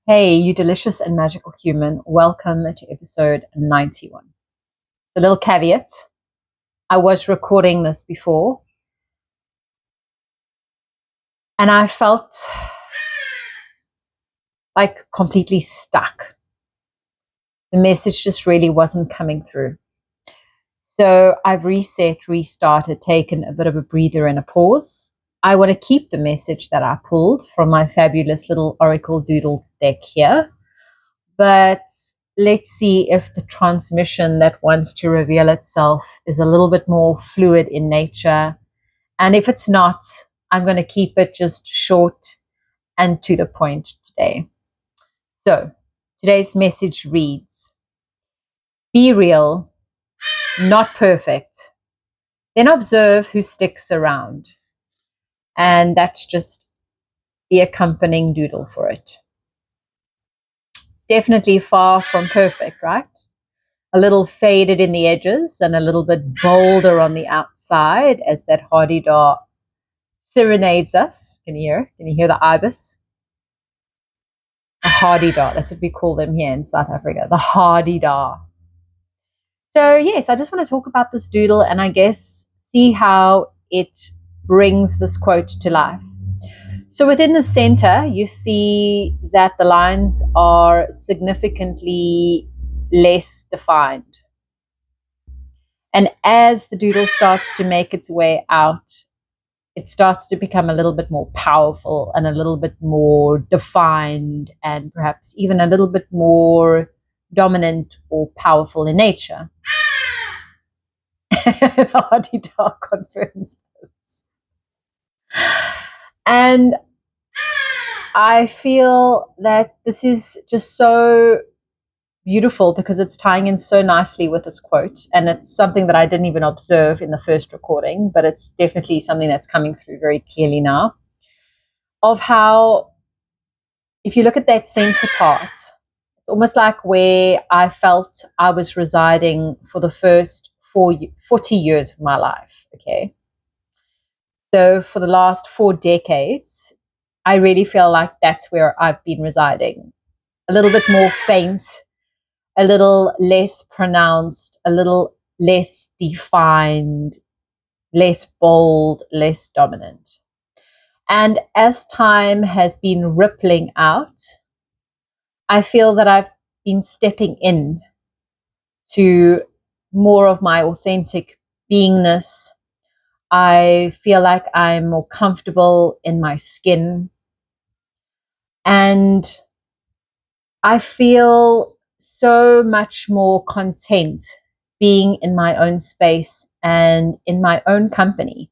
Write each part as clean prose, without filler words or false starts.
Hey, you delicious and magical human. Welcome to episode 91. A little caveat. I was recording this before and I felt like completely stuck. The message just really wasn't coming through. So I've reset, restarted, taken a bit of a breather and a pause. I want to keep the message that I pulled from my fabulous little Oracle Doodle deck here. But let's see if the transmission that wants to reveal itself is a little bit more fluid in nature. And if it's not, I'm going to keep it just short and to the point today. So today's message reads, be real, not perfect. Then observe who sticks around. And that's just the accompanying doodle for it. Definitely far from perfect, right? A little faded in the edges and a little bit bolder on the outside as that hardy-dar serenades us. Can you hear? Can you hear the ibis? A hardy-dar. That's what we call them here in South Africa. The hardy-dar. So yes, I just want to talk about this doodle and I guess see how it brings this quote to life. So within the center, you see that the lines are significantly less defined. And as the doodle starts to make its way out, it starts to become a little bit more powerful and a little bit more defined and perhaps even a little bit more dominant or powerful in nature. The hardy dog confirms this. And I feel that this is just so beautiful because it's tying in so nicely with this quote. And it's something that I didn't even observe in the first recording, but it's definitely something that's coming through very clearly now. Of how, if you look at that center part, it's almost like where I felt I was residing for the first 40 years of my life. Okay. So for the last 4 decades, I really feel like that's where I've been residing. A little bit more faint, a little less pronounced, a little less defined, less bold, less dominant. And as time has been rippling out, I feel that I've been stepping in to more of my authentic beingness. I feel like I'm more comfortable in my skin. And I feel so much more content being in my own space and in my own company.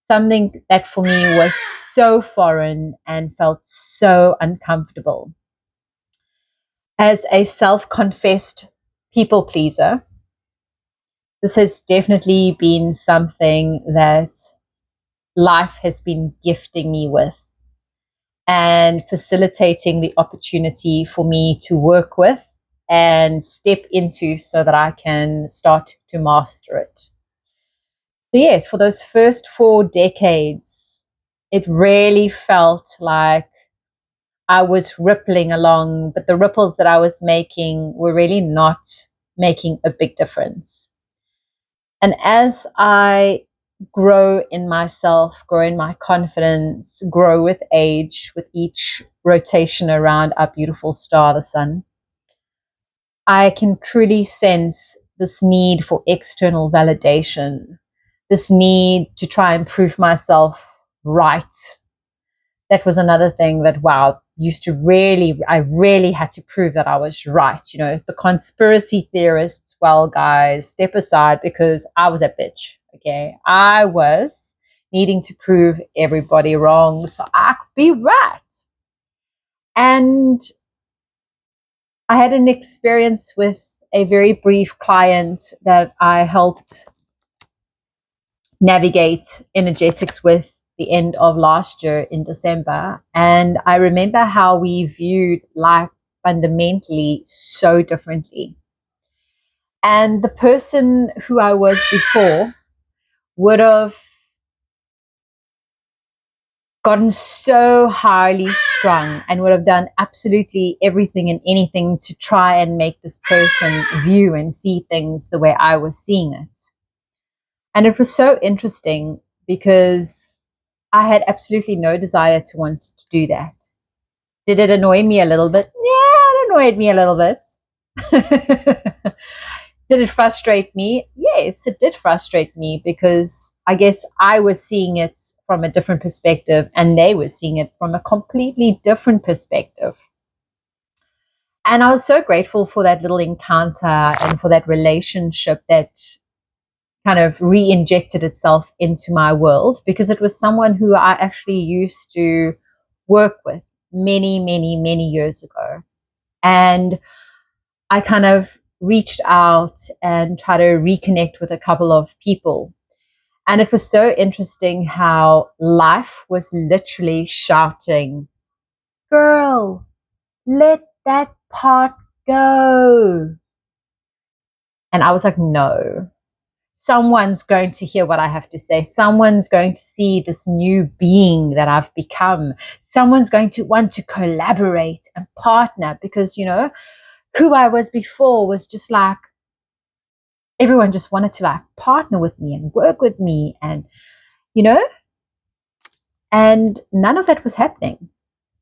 Something that for me was so foreign and felt so uncomfortable. As a self-confessed people pleaser, this has definitely been something that life has been gifting me with and facilitating the opportunity for me to work with and step into so that I can start to master it. So yes, for those first 4 decades, it really felt like I was rippling along, but the ripples that I was making were really not making a big difference. And as I grow in myself, grow in my confidence, grow with age, with each rotation around our beautiful star, the sun, I can truly sense this need for external validation, this need to try and prove myself right. That was another thing that, wow, I really had to prove that I was right. You know, the conspiracy theorists, well, guys, step aside because I was a bitch. Okay. I was needing to prove everybody wrong so I could be right. And I had an experience with a very brief client that I helped navigate energetics with the end of last year in December. And I remember how we viewed life fundamentally so differently. And the person who I was before would have gotten so highly strung and would have done absolutely everything and anything to try and make this person view and see things the way I was seeing it. And it was so interesting because I had absolutely no desire to want to do that. Did it annoy me a little bit? Yeah, it annoyed me a little bit. Did it frustrate me? Yes, it did frustrate me because I guess I was seeing it from a different perspective and they were seeing it from a completely different perspective. And I was so grateful for that little encounter and for that relationship that kind of re-injected itself into my world, because it was someone who I actually used to work with many, many, many years ago. And I kind of reached out and tried to reconnect with a couple of people. And it was so interesting how life was literally shouting, "Girl, let that part go." And I was like, no, someone's going to hear what I have to say. Someone's going to see this new being that I've become. Someone's going to want to collaborate and partner because, who I was before was just like, everyone just wanted to like partner with me and work with me and, you know, and none of that was happening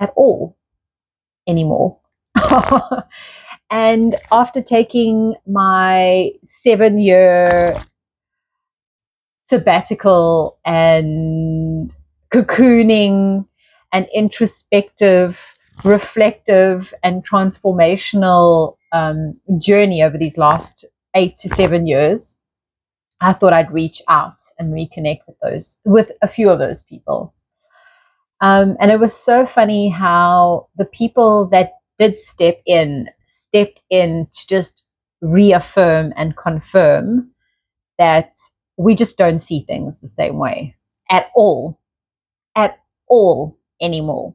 at all anymore. And after taking my 7-year sabbatical and cocooning and introspective, reflective, and transformational journey over these last 8 to 7 years, I thought I'd reach out and reconnect with a few of those people. And it was so funny how the people that did step in to just reaffirm and confirm that we just don't see things the same way at all anymore.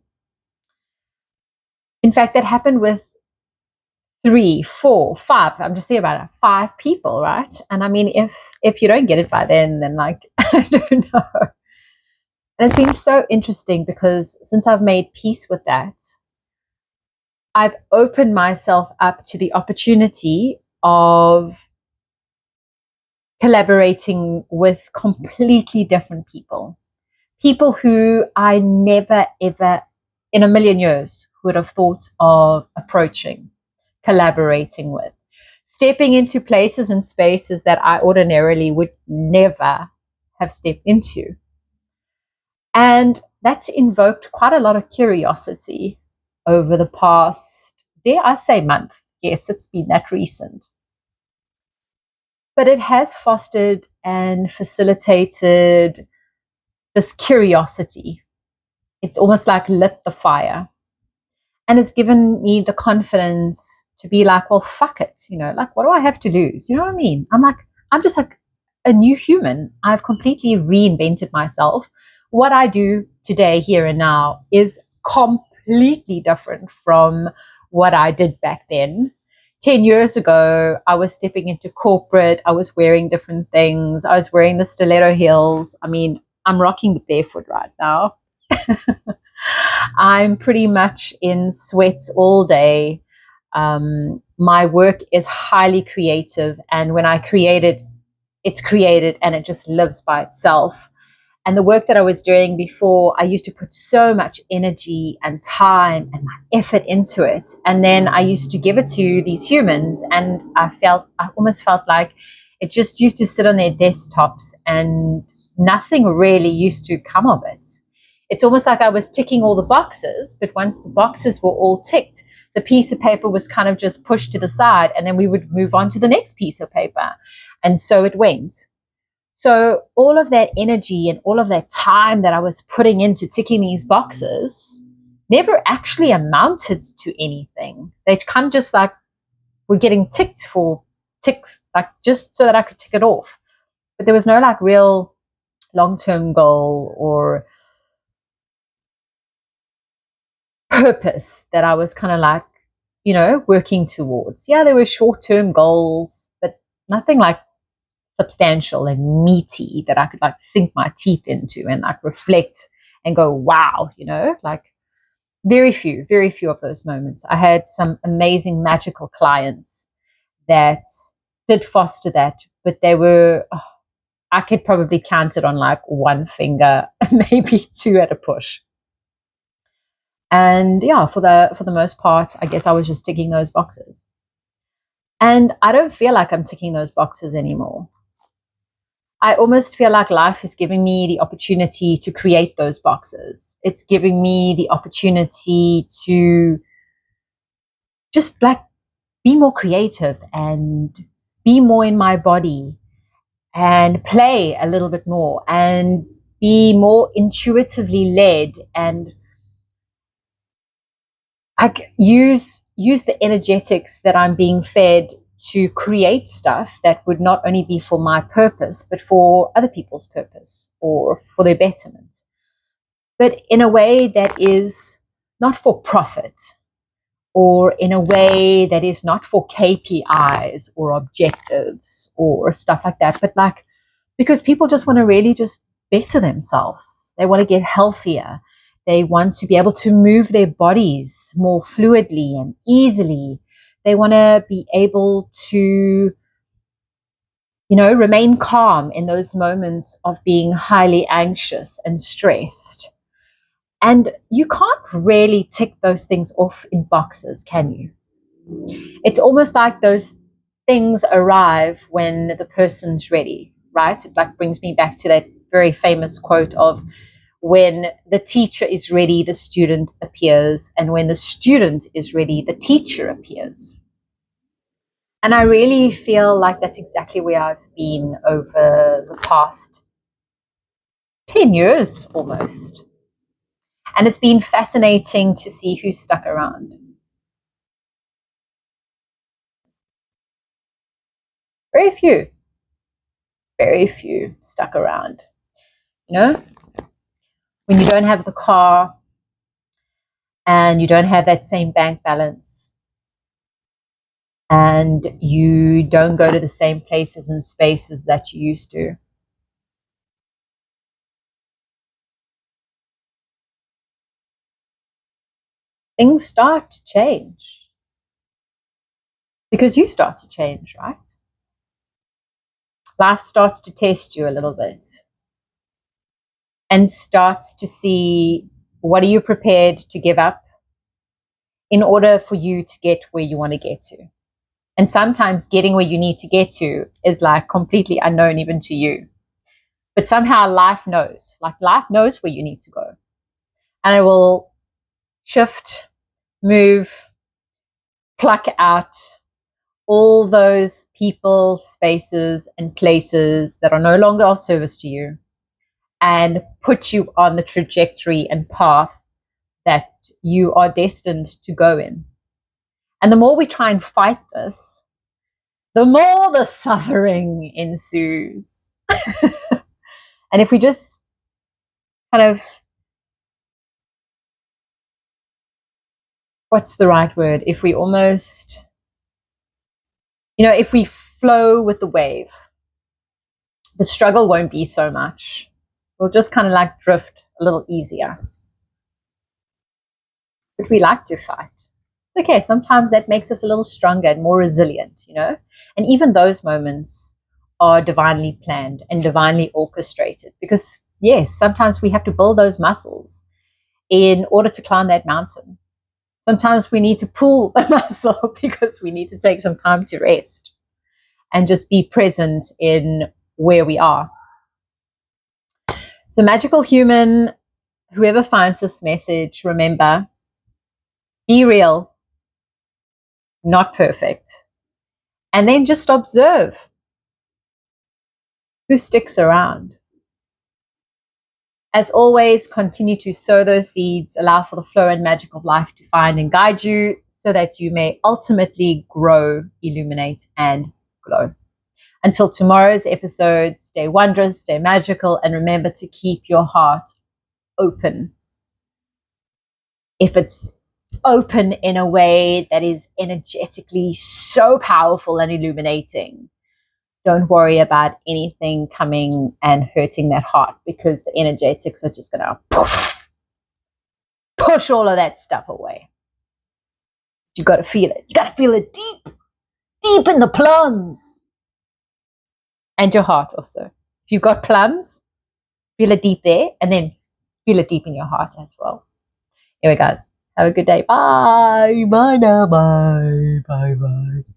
In fact, that happened with 3, 4, 5. I'm just thinking about it, 5 people, right? And I mean, if you don't get it by then like, I don't know. And it's been so interesting because since I've made peace with that, I've opened myself up to the opportunity of collaborating with completely different people who I never, ever in a million years would have thought of approaching, collaborating with, stepping into places and spaces that I ordinarily would never have stepped into. And that's invoked quite a lot of curiosity over the past, dare I say, month. Yes, it's been that recent. But it has fostered and facilitated this curiosity. It's almost like lit the fire. And it's given me the confidence to be like, well, fuck it. Like, what do I have to lose? You know what I mean? I'm just like a new human. I've completely reinvented myself. What I do today, here and now, is completely different from what I did back then. 10 years ago, I was stepping into corporate. I was wearing different things. I was wearing the stiletto heels. I mean, I'm rocking the barefoot right now. I'm pretty much in sweats all day. My work is highly creative, and when I create it, it's created and it just lives by itself. And the work that I was doing before, I used to put so much energy and time and my effort into it. And then I used to give it to these humans, and I almost felt like it just used to sit on their desktops and nothing really used to come of it. It's almost like I was ticking all the boxes, but once the boxes were all ticked, the piece of paper was kind of just pushed to the side, and then we would move on to the next piece of paper. And so it went. So all of that energy and all of that time that I was putting into ticking these boxes never actually amounted to anything. They kind of just like were getting ticked for ticks, like just so that I could tick it off. But there was no like real long-term goal or purpose that I was kind of like, working towards. Yeah, there were short-term goals, but nothing like substantial and meaty that I could like sink my teeth into and like reflect and go, wow, like very few of those moments. I had some amazing magical clients that did foster that, but they were, I could probably count it on like one finger, maybe two at a push. And yeah, for the most part, I guess I was just ticking those boxes. And I don't feel like I'm ticking those boxes anymore. I almost feel like life is giving me the opportunity to create those boxes. It's giving me the opportunity to just like be more creative and be more in my body and play a little bit more and be more intuitively led, and I use the energetics that I'm being fed to create stuff that would not only be for my purpose, but for other people's purpose or for their betterment, but in a way that is not for profit, or in a way that is not for KPIs or objectives or stuff like that, but like because people just want to really just better themselves. They want to get healthier. They want to be able to move their bodies more fluidly and easily. They want to be able to, remain calm in those moments of being highly anxious and stressed. And you can't really tick those things off in boxes, can you? It's almost like those things arrive when the person's ready, right? It like brings me back to that very famous quote of, when the teacher is ready, the student appears, and when the student is ready, the teacher appears. And I really feel like that's exactly where I've been over the past 10 years almost. And it's been fascinating to see who's stuck around. Very few stuck around. When you don't have the car and you don't have that same bank balance and you don't go to the same places and spaces that you used to. Things start to change because you start to change, right? Life starts to test you a little bit and starts to see, what are you prepared to give up in order for you to get where you want to get to. And sometimes getting where you need to get to is like completely unknown even to you. But somehow life knows where you need to go. And it will shift, move, pluck out all those people, spaces, and places that are no longer of service to you, and put you on the trajectory and path that you are destined to go in. And the more we try and fight this, the more the suffering ensues. And if we just kind of, what's the right word? If we almost, if we flow with the wave, the struggle won't be so much. We'll just kind of like drift a little easier. But we like to fight. It's okay. Sometimes that makes us a little stronger and more resilient, And even those moments are divinely planned and divinely orchestrated, because yes, sometimes we have to build those muscles in order to climb that mountain. Sometimes we need to pull a muscle because we need to take some time to rest and just be present in where we are. So, magical human, whoever finds this message, remember, be real, not perfect. And then just observe who sticks around. As always, continue to sow those seeds, allow for the flow and magic of life to find and guide you so that you may ultimately grow, illuminate, and glow. Until tomorrow's episode, stay wondrous, stay magical, and remember to keep your heart open. If it's open in a way that is energetically so powerful and illuminating, don't worry about anything coming and hurting that heart, because the energetics are just going to poof. push all of that stuff away. You got to feel it. You got to feel it deep, deep in the plums. And your heart also. If you've got plums, feel it deep there, and then feel it deep in your heart as well. Anyway, guys, have a good day. Bye. Bye now. Bye. Bye. Bye.